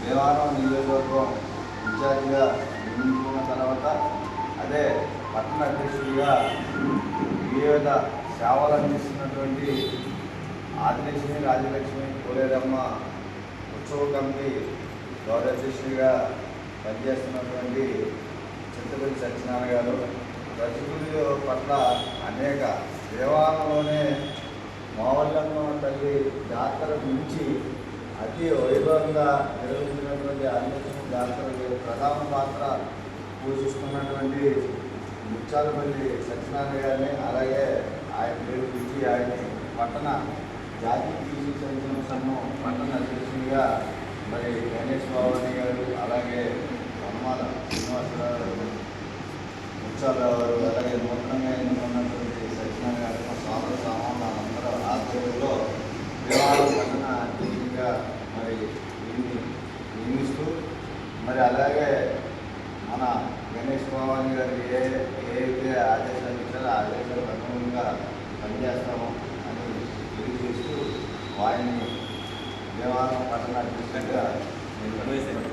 దేవారం నియోజకవర్గం ఇన్ఛార్జిగా నియమించుకున్న తర్వాత అదే పట్టణ అధ్యక్షుడిగా వివిధ సేవలు అందిస్తున్నటువంటి ఆదిలక్ష్మి రాజలక్ష్మి కోలేరమ్మ ఉత్సవ కమిటీ గౌరవ అధ్యక్షుడిగా పనిచేస్తున్నటువంటి చింతపల్లి సత్యనారాయణ గారు ప్రజల పట్ల అనేక దేవాలయంలోనే మావల్లమ్మ తల్లి జాతర నుంచి అతి వైభవంగా నిర్వహించినటువంటి ఆదిలక్ష్మి జాతరలో ప్రధాన పాత్ర పోషిస్తున్నటువంటి ముచ్చాలపల్లి సత్యనారాయణ గారిని అలాగే ఆయన పేరు పిలిచి ఆయన పట్టణ జాతీయ బీసీ సంక్షేమ సంఘం పట్టణ అధ్యక్షుడిగా మరి గణేష్ బాబు గారు అలాగే హనుమాల శ్రీనివాసరావు ముచ్చాలరావు గారు అలాగే నూతనంగా ఎన్నుకున్నటువంటి సత్యనారాయణ గారు మా సోదర సామాన్లు అందరూ ఆధ్వర్యంలో దేవాలయం పట్టణ అధ్యక్షుడిగా మరి దీన్ని నియమిస్తూ మరి అలాగే మన గణేష్ భవాని గారు ఏదైతే ఆదేశాలు ఇచ్చారో ఆ ఆదేశాలకు అనుగుణంగా పనిచేస్తామో అని తెలియజేస్తూ వారిని దేవాలయం పట్టణ అధ్యక్షుడిగా నిర్వహిస్తున్నారు.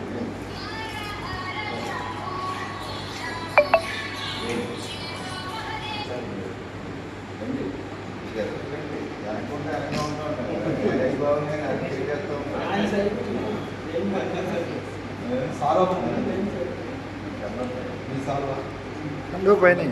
అనుకుంటే అనుకుంటూ ఉంటాను గణేష్ భవాని గారు తెలియజేస్తూ Lúc vậy này